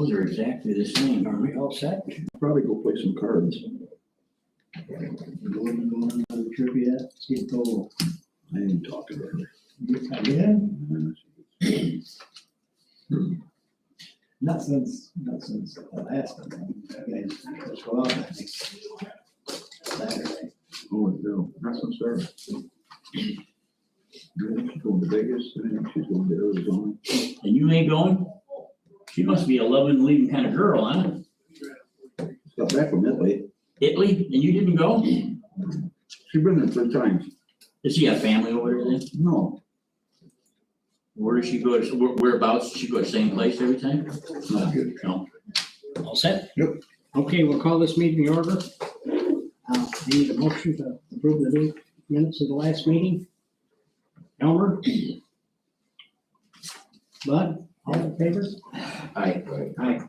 Those are exactly the same. Are we all set? Probably go play some cards. You going on another trip yet? Skid Toll. I ain't talking to her. Yeah? Not since the last one. Guys, go out, I think. Saturday. Oh, no, that's some start. Yeah, she's going to Vegas, and she's going to Arizona. And you ain't going? She must be a loving, leaving kind of girl, huh? Got back from Italy. Italy, and you didn't go? She's been there 3 times. Does she have family over there then? No, Where does she go? Whereabouts? Does she go to the same place every time? not good. No. All set? Yep. Okay, we'll call this meeting to order. I need a motion to approve the minutes of the last meeting. Elmer? Bud, all in favor? Aye. Aye.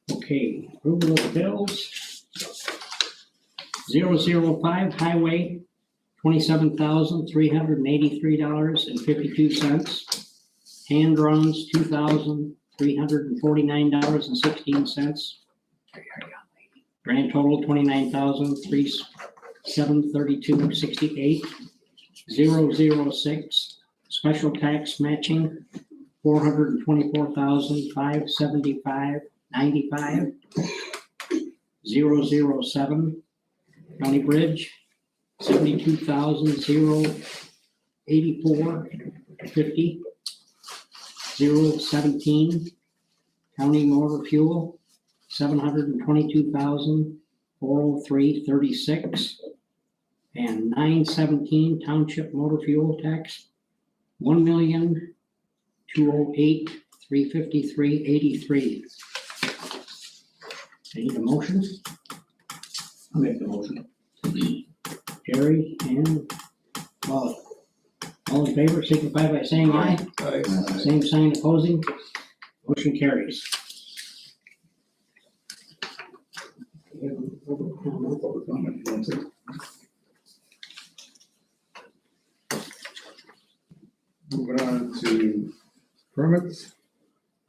Okay, approval of the bills. 005 highway, $27,383.52. Hand runs, $2,349.16. Grand total, $29,732.68. 006 special tax matching, $424,575.95. 007 county bridge, $72,084.50. 017 county motor fuel, $722,403.36. And 917 township motor fuel tax, $1,208,353.83. I need a motion. I'll make the motion. Jerry and Bob. All in favor, signify by saying aye. Same sign opposing. Motion carries. Public comment, you want to? Moving on to permits.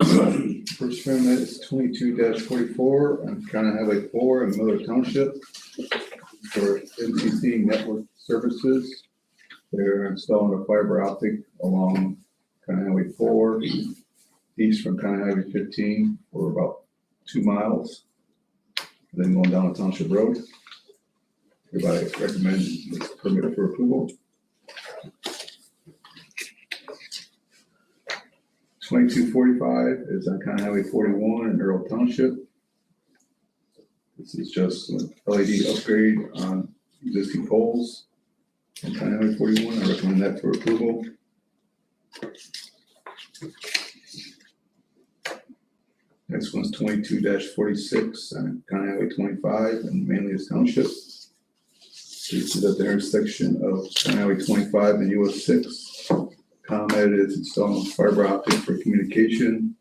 First permit is 22-44 on County Highway 4 in Miller Township for MCC Network Services. They're installing a fiber optic along County Highway 4 east from County Highway 15 for about 2 miles. Then going down a township road. Hereby recommend this permit for approval. 2245 is on County Highway 41 in Earl Township. This is just an LED upgrade on existing poles on County Highway 41. I recommend that for approval. Next one's 22-46 on County Highway 25 in Manlius Township. This is at the intersection of County Highway 25 and US 6. ComEd is installing fiber optic for communication.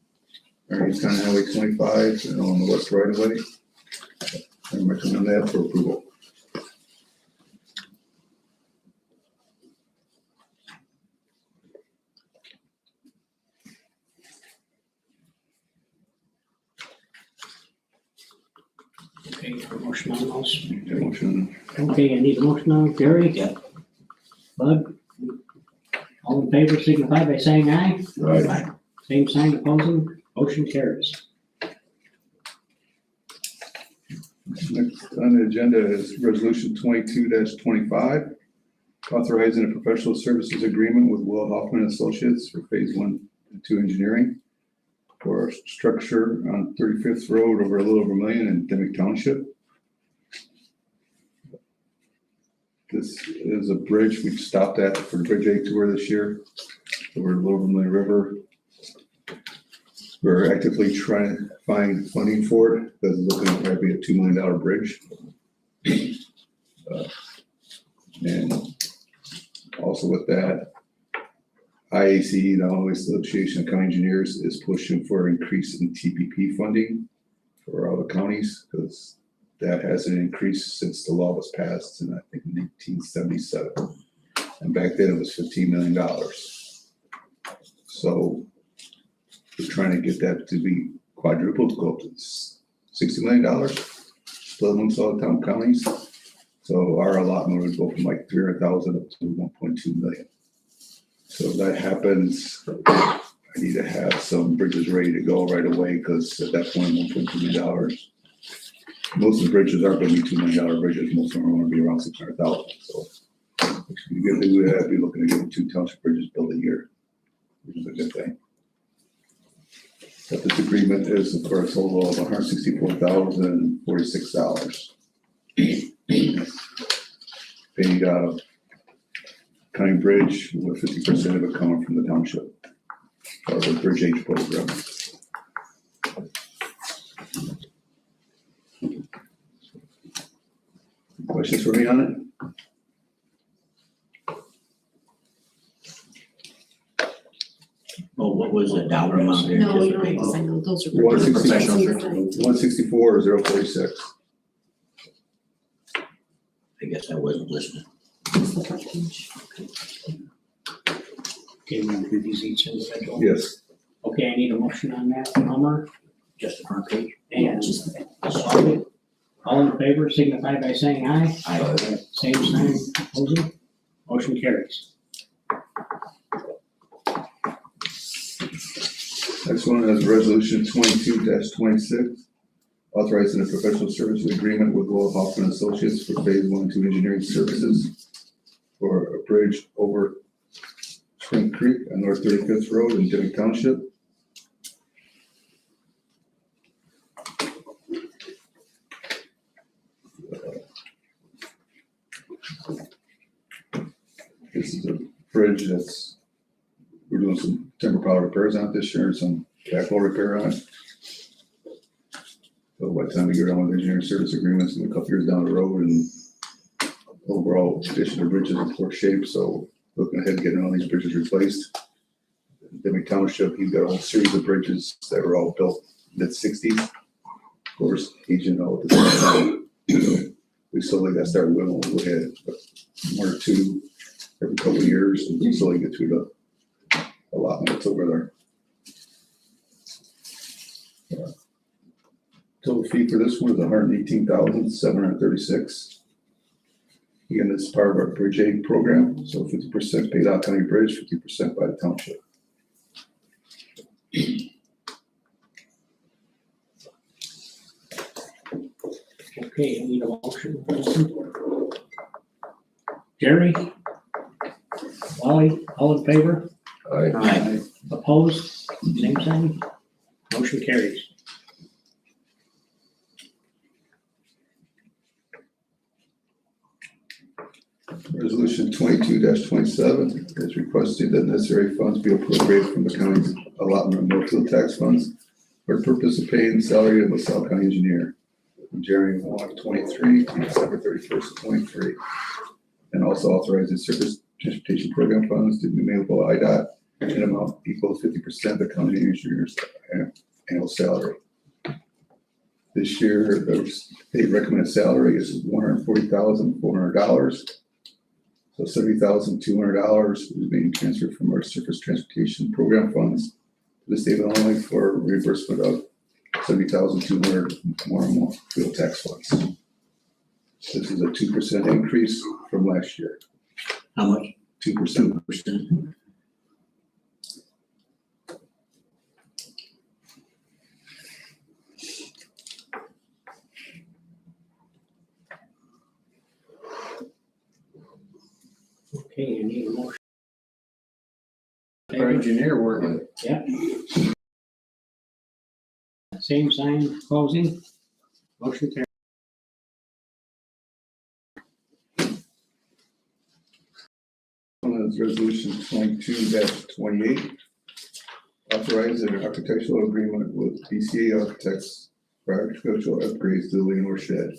Underneath County Highway 25 and on the west right of way. I recommend that for approval. Okay, a motion on those. Motion. Okay, I need a motion on Jerry. Yeah. Bud. All in favor, signify by saying aye. Aye. Same sign opposing, motion carries. Next on the agenda is resolution 22-25, authorizing a professional services agreement with Will Hoffman Associates for phase 1 and 2 engineering for a structure on 35th Road over a little over $1 million in Dimick Township. This is a bridge we stopped at for the Bridge 8 tour this year over the Little Vermilion River. We're actively trying to find funding for it because it's looking to probably be a $2 million bridge. And also with that, IAC, the Illinois Association of County Engineers, is pushing for an increase in TPP funding for all the counties because that hasn't increased since the law was passed in, I think, 1977. And back then it was $15 million. So we're trying to get that to be quadrupled to go up to $60 million, split amongst all the town counties. So our allotment would go from like 300,000 up to 1.2 million. So if that happens, I need to have some bridges ready to go right away, because at that point, $1.2 million. Most of the bridges aren't gonna be $2 million bridges, most of them are gonna be around 600,000, so. Which would be good, we would be looking to get 2 township bridges built a year, which is a good thing. But this agreement is for a total of $164,046. Paid county bridge with 50% of it coming from the township, or the bridge age program. Questions for me on it? Oh, what was the dollar amount there? No, you don't have to sign those, those are. 164,046. I guess I wasn't listening. That's the front page. Okay, we're gonna do these each individual. Yes. Okay, I need a motion on that, Homer, Just the front page? and Just all in favor, signify by saying aye. Aye. Same sign, opposing, motion carries. Next one is resolution 22-26, authorizing a professional services agreement with Will Hoffman Associates for phase 1 and 2 engineering services for a bridge over Spring Creek on North 35th Road in Dimmick Township. This is a bridge that's, we're doing some timber pile repairs on it this year, some backhoe repair on it. So by the time we get on with engineering service agreements in a couple years down the road, and overall condition of bridges in poor shape, so looking ahead to getting all these bridges replaced. Dimmick Township, he's got a whole series of bridges that were all built mid-60s. Of course, aging out at the same time. So we slowly got started whittling ahead, but 1 or 2 every couple of years, and we slowly get through the allotment that's over there. Total fee for this one is $118,736. Again, this is part of our bridge aid program, so 50% paid out county bridge, 50% by the township. Okay, I need a motion. Jerry? Wally, all in favor? Aye. Opposed? Same sign? Motion carries. Resolution 22-27 is requesting that necessary funds be appropriated from the county's allotment of Northfield tax funds for the purpose of paying the salary of LaSalle County engineer from January 1 of 23 to December 31st of 23. And also authorizing surface transportation program funds to be available to IDOT in an amount equal to 50% of the county engineer's annual salary. This year, the state recommended salary is $140,400. So $70,200 is being transferred from our surface transportation program funds to the state of Illinois for reimbursement of $70,200 more fuel tax funds. This is a 2% increase from last year. How much? 2%. 2%. Okay, I need a motion. Our engineer working. Yep. Same sign, opposing, motion carries. One is resolution 22-28, authorizing an architectural agreement with BCA Architects for architectural upgrades to the Leonore Shed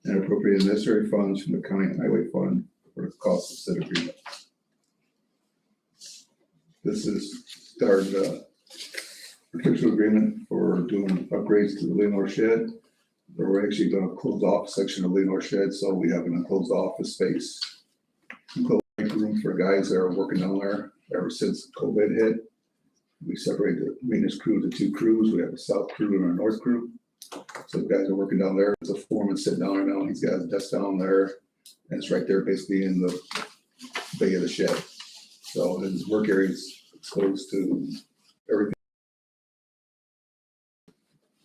and appropriate necessary funds from the county highway fund for the cost of said agreement. This is our architectural agreement for doing upgrades to the Leonore Shed. We're actually going to close off a section of Leonore Shed, so we have an enclosed office space. Enclosed room for guys that are working down there ever since COVID hit. We separated the maintenance crew into two crews. We have a south crew and a north crew. So the guys are working down there. There's a foreman sitting down there now. He's got his desk down there. And it's right there basically in the bay of the shed. So his work area is exposed to everything,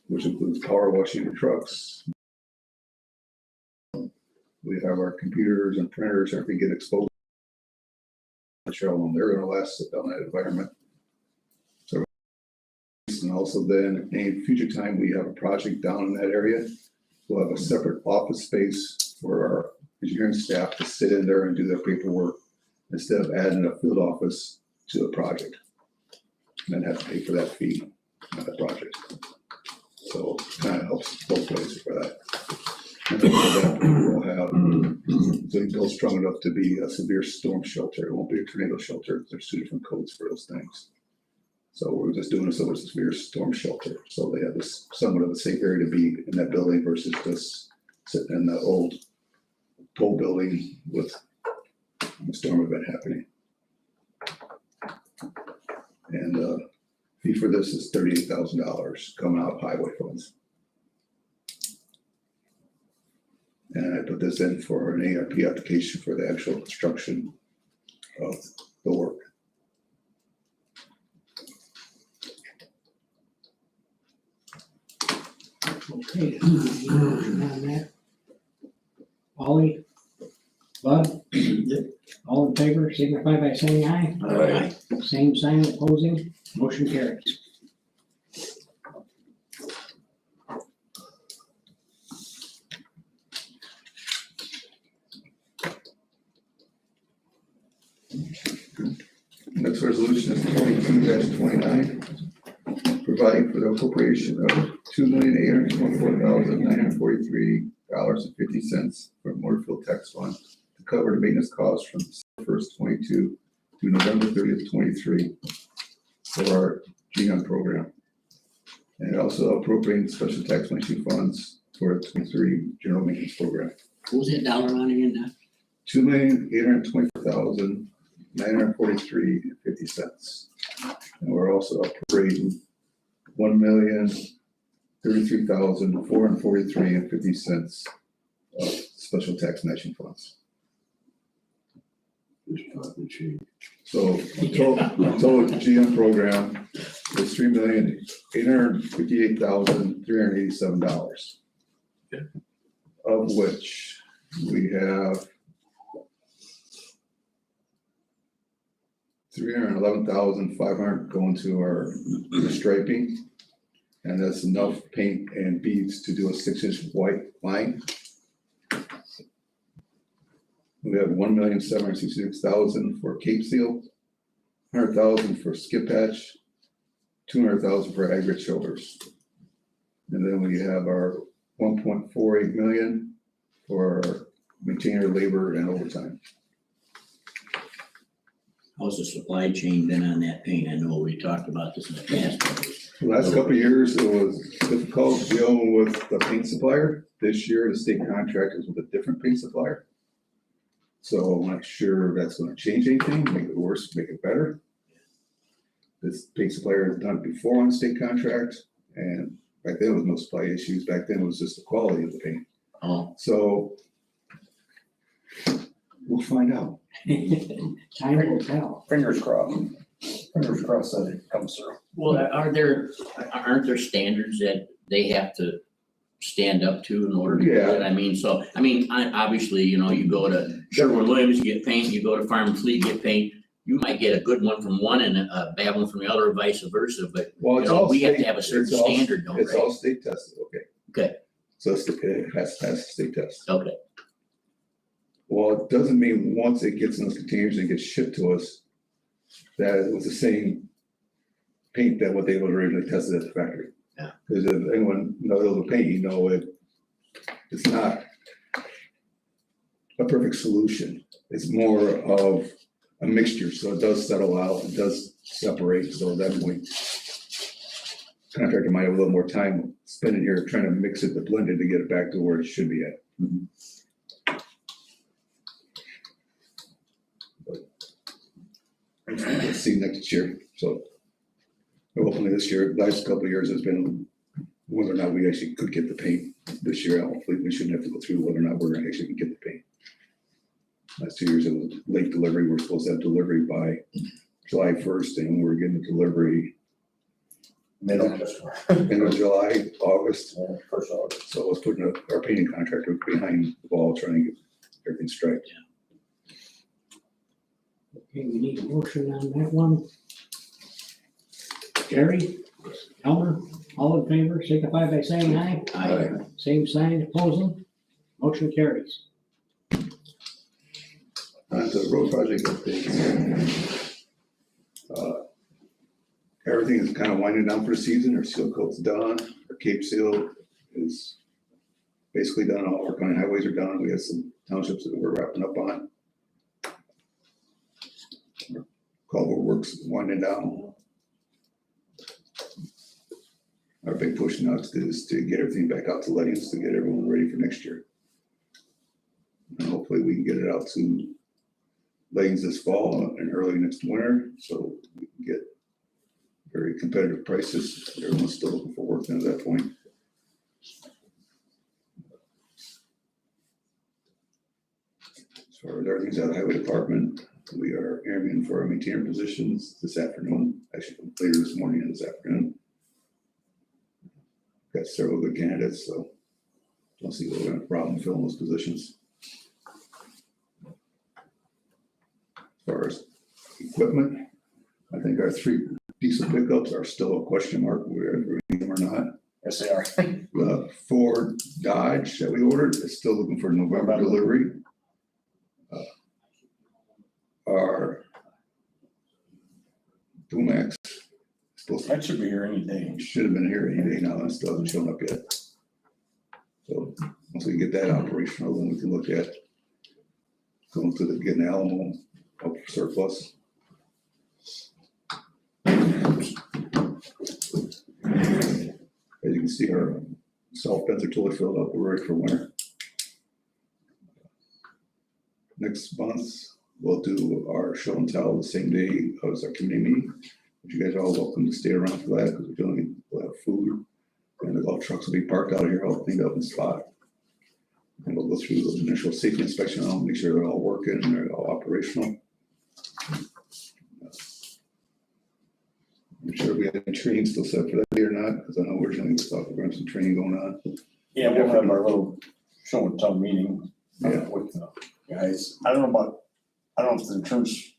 which includes power washing the trucks. We have our computers and printers, everything get exposed. Show them they're gonna last down that environment. So, and also then any future time we have a project down in that area, we'll have a separate office space for our engineering staff to sit in there and do their paperwork instead of adding a field office to the project. And then have to pay for that fee on the project. So kind of helps both ways for that. And then for that, we'll have, so we build strong enough to be a severe storm shelter. It won't be a tornado shelter. There's two different codes for those things. So we're just doing this as a severe storm shelter. So they have this somewhat of a safe area to be in that building versus just sitting in the old toll building with a storm event happening. And fee for this is $38,000 coming out of highway funds. And I put this in for an ARP application for the actual construction of the work. Okay. On that. Ollie, Bud, all in favor, signify by saying aye. Aye. Same sign opposing, motion carries. Next resolution is 22-29, providing for the appropriation of $2,824,943.50 from motor fuel tax fund to cover the maintenance costs from December 1st, 22 to November 30th, 23 for our GM program. And also appropriating special tax money funds for the 23 general maintenance program. What was that dollar amount again, Doc? $2,824,943.50. And we're also appropriating $1,033,443.50 of special tax matching funds. So the total GM program is $3,858,387. Of which we have $311,500 going to our striping. And that's enough paint and beads to do a 6-inch white line. We have $1,766,000 for cape seal, $100,000 for skip patch, $200,000 for aggregate shoulders. And then we have our $1.48 million for maintainer labor and overtime. How's the supply chain been on that paint? I know we talked about this in the past. The last couple of years, it was difficult dealing with the paint supplier. This year, the state contract is with a different paint supplier. So I'm not sure that's gonna change anything, make it worse, make it better. This paint supplier has done it before on state contract, and back then there was no supply issues. Back then it was just the quality of the paint. Oh, So we'll find out. Time will tell. Fingers crossed. Fingers crossed that it comes through. well, aren't there standards that they have to stand up to in order to do Yeah. it? I mean, obviously, you know, you go to Sherwin-Williams, you get paint, you go to Farm and Fleet, you get paint. You might get a good one from one and a bad one from the other, or vice versa, but Well, you it's know, all we have to state- have a certain it's all- standard, don't we? It's all state tested, okay. Okay. So it has to pass the state test. Okay, Well, it doesn't mean once it gets in those containers and gets shipped to us, that it was the same paint that what they would originally tested at the factory. Yeah. Because if anyone knows the paint, you know it's not a perfect solution. It's more of a mixture, so it does settle out, it does separate, so that way contractor might have a little more time spending here trying to mix it, to blend it to get it back to where it should be at. Let's see next year, so Hopefully this year, last couple of years has been whether or not we actually could get the paint this year. Hopefully we shouldn't have to go through whether or not we're gonna actually get the paint. Last 2 years it was late delivery. We're supposed to have delivery by July 1st and we're getting the delivery Mid-August. end of July, August. First August. So I was putting our painting contractor behind the ball trying to get everything straight. Okay, we need a motion on that one. Jerry, Elmer, all in favor, signify by saying aye. Aye. Same sign opposing, motion carries. On to the road project updates. Everything is kind of winding down for the season. Our seal coat's done. Our Cape Seal is basically done. All our county highways are done. We have some townships that we're wrapping up on. Our culvert works winding down. Our big push now is to get everything back out to lettings to get everyone ready for next year. And hopefully we can get it out to lettings this fall and early next winter, so we can get very competitive prices. Everyone's still looking for work at that point. As far as everything's out of the highway department, we are interviewing for our maintainer positions this afternoon, actually later this morning and this afternoon. Got several good candidates, so don't see what we're gonna have a problem filling those positions. As far as equipment, I think our 3 diesel pickups are still a question mark, whether we need them or not. Yes, they are. The Ford Dodge that we ordered is still looking for November delivery. Our Dumax supposed That should be here any day. should have been here any day now and still hasn't shown up yet. So once we get that operational, then we can look at going to the getting Alamo up for surplus. As you can see, our salt beds are totally filled up. We're ready for winter. Next month, we'll do our show and tell the same day as our community meeting. But you guys are all welcome to stay around for that because we'll have food and the golf trucks will be parked out here, all cleaned up and spot. And we'll go through the initial safety inspection on them, make sure they're all working and they're all operational. I'm sure we have any training still set for that day or not, because I know originally we thought we were having some training going on. Yeah, we'll have our little show and tell meeting Yeah. with the guys. I don't know if the insurance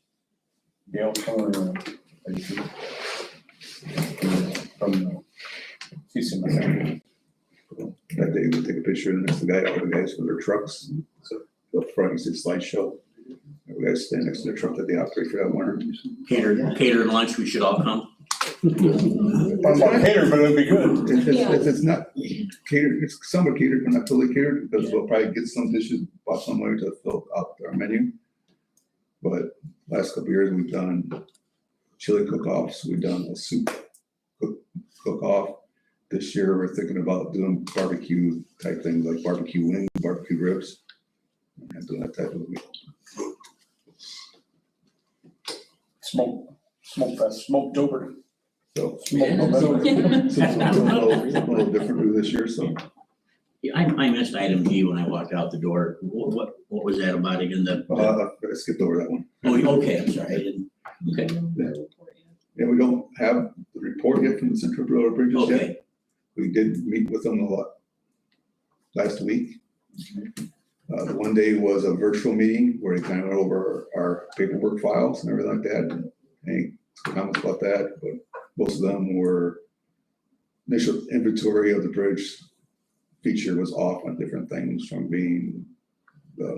Gail coming from the CCMA. That day, we'll take a picture and next to the guy, all the guys with their trucks. So up front, you see the slideshow. We guys stand next to the truck that they operate for that winter. Catered lunch, we should all come. I'm not catered, but it'd be good. It's not catered, it's somewhat catered, but not totally catered, because we'll probably get some dishes bought somewhere to fill out our menu. But last couple of years, we've done chili cook-offs, we've done a soup cook-off. This year, we're thinking about doing barbecue type things, like barbecue wings, barbecue ribs. And doing that type of meat. Smoke fest, smoked over. So, Smoke so it's a little different this year, so. Yeah, I missed item G when I walked out the door. What was that about again? I skipped over that one. Oh, okay, I'm sorry, I didn't, okay, Yeah, we don't have the report yet from the Central Bureau of Bridges yet. okay. We did meet with them a lot last week. The one day was a virtual meeting where they kind of went over our paperwork files and everything like that. And any comments about that, but most of them were initial inventory of the bridge feature was off on different things, from being the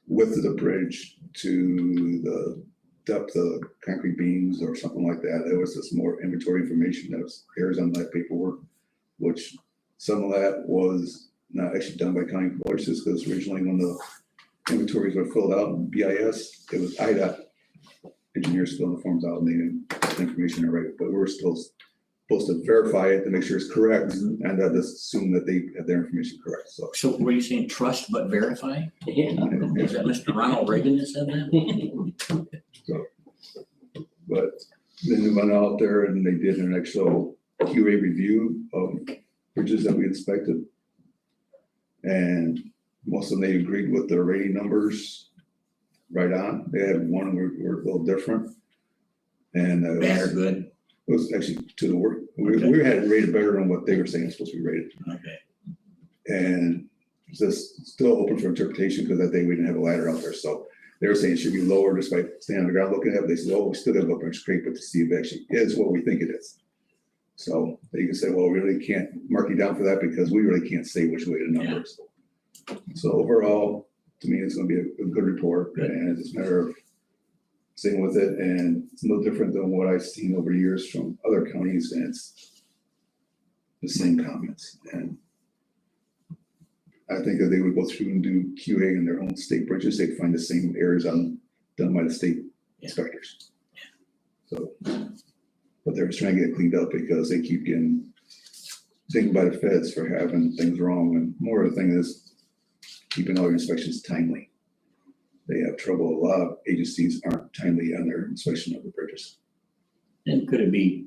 width of the bridge to the depth of concrete beams or something like that. There was just more inventory information that was errors on that paperwork, which some of that was not actually done by county policies, because originally when the inventories were filled out in BIS, it was IDOT engineers filling the forms out and they didn't put the information in right, but we're still supposed to verify it to make sure it's correct, and I just assume that they have their information correct, so. So were you saying trust but verify? Yeah. Is that Mr. Ronald Reagan that said that? But Then we went out there and they did an actual QA review of bridges that we inspected. And most of them, they agreed with the rating numbers right on. They had one were a little different. And Bad or good? it was actually to the work. We had it rated better than what they were saying it's supposed to be rated. Okay. And it's just still open for interpretation because that day we didn't have a ladder out there. So they were saying it should be lower just by standing on the ground looking at it. They said, oh, we still got to go up and scrape it to see if it actually is what we think it is. So they can say, well, we really can't mark you down for that because we really can't say which way the number is. So overall, to me, it's going to be a good report. Good. And it's a matter of staying with it. And it's no different than what I've seen over years from other counties. And it's the same comments. And I think that they would go through and do QA in their own state bridges, they'd find the same errors done by the state inspectors. So, but they're just trying to get it cleaned up because they keep getting taken by the feds for having things wrong. And more of the thing is keeping all your inspections timely. They have trouble, a lot of agencies aren't timely on their inspection of the bridges. And could it be,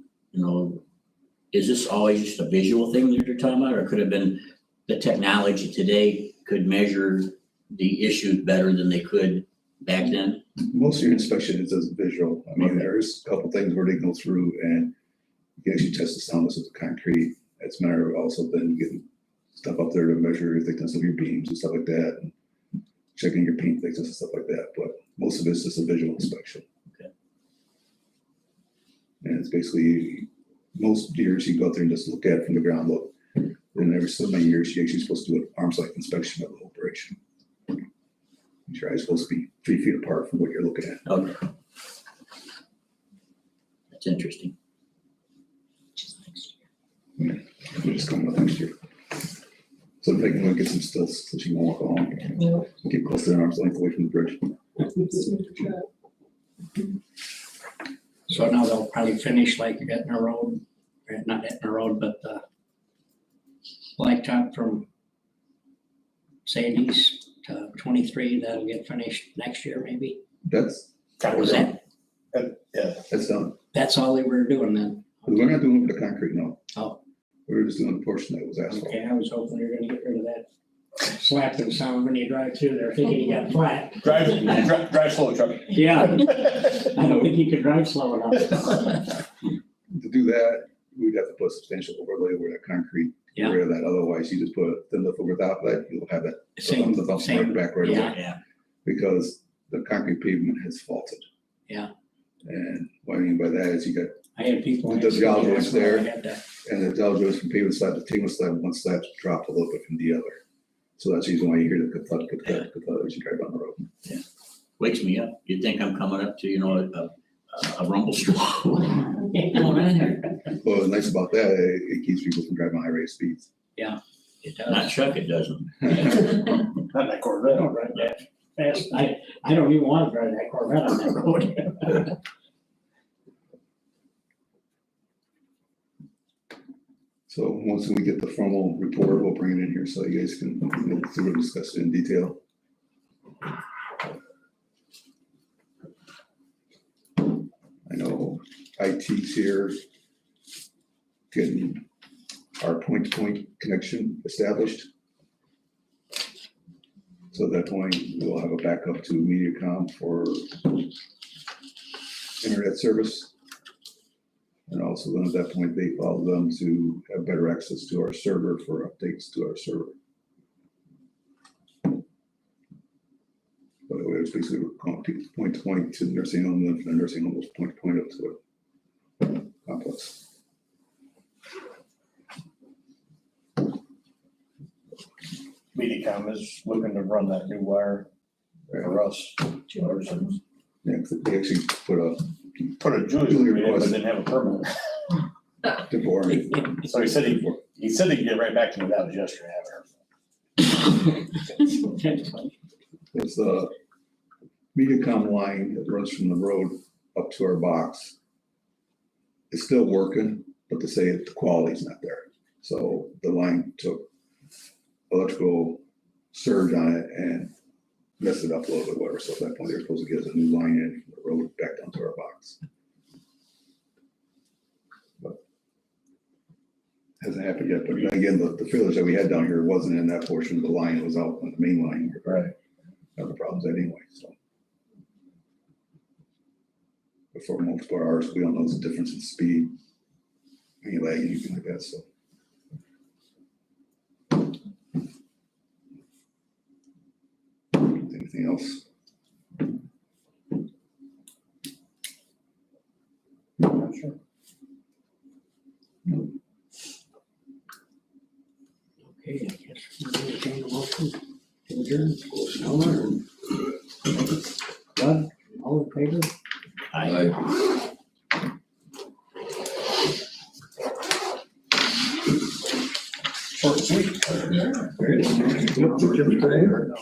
is this always just a visual thing that you're talking about, or could it have been the technology today could measure the issues better than they could back then? Most of your inspection is as visual. I mean, Okay. there's a couple things where they go through and you can actually test the soundness of the concrete. It's a matter of also then getting stuff up there to measure your thickness of your beams and stuff like that, and checking your paint thickness and stuff like that. But most of it's just a visual inspection. Okay. And it's basically, most years you go out there and just look at it from the ground look. And every so many years, you're actually supposed to do an arm's length inspection of the whole bridge. Your eyes supposed to be 3 feet apart from what you're looking at. Okay. That's interesting. It's coming up next year. So they can get some stills so she can walk along. Get close to an arm's length away from the bridge. So now they'll probably finish like Etna Road, or not Etna Road, but the blacktop from Sandy's to 23, that'll get finished next year maybe. That's Was that, that's done. that's all they were doing then? We're not doing it with the concrete, no. Oh. We were just doing the portion that was asphalt. Okay, I was hoping you were gonna get rid of that slapping sound when you drive through there, thinking you got flat. Drive slow, truck. Yeah, I don't think you could drive slow enough. To do that, we'd have to put a substantial overlay over that concrete. Yeah. Get rid of that. Otherwise, you just put a thin lift over top of that, you'll have that Same, the bump right same, back right away. yeah. Yeah. Because the concrete pavement has faulted. Yeah. And what I mean by that is you got, I had people. It does the olive oils ask me, there. I had to- and the dowel goes from pavement slab to pavement slab, one slab dropped a little bit from the other. So that's the reason why you hear the thud as you drive down the road. Wakes me up. You'd think I'm coming up to, a rumble strip. What's going on here? Well, what's nice about that, it keeps people from driving high rate speeds. It Not does. Chuck, it doesn't. Not that I Corvette. don't drive that fast. I don't even want to drive that Corvette on that road. So once we get the formal report, we'll bring it in here so you guys can look through and discuss it in detail. I know IT's here getting our point-to-point connection established. So at that point, we'll have a backup to MediaCom for internet service. And also then at that point, they allow them to have better access to our server for updates to our server. But it was basically point to point to the nursing home, and the nursing home was point to point up to a complex. MediaCom is looking to run that new wire for us. Yeah, 'cause they actually Put a Julia in, but didn't have a permit. temporary. So he said he'd get right back to me. That was yesterday. I haven't heard. It's a MediaCom line that runs from the road up to our box. It's still working, but to say the quality's not there. So the line took electrical surge on it and messed it up a little bit, whatever. So at that point, they're supposed to get us a new line in from the road back down to our box. hasn't happened yet, but again, the failures that we had down here wasn't in that portion of the line, it was out on the main line. Right. Have the problems anyway, so. But for most part, ours, we don't know the difference in speed, any lag, anything like that, so. Anything else? Not sure. Okay, I guess we're gonna entertain a motion to adjourn. Elmer and Doug, all in favor? I, Short and sweet. Yep, today or no?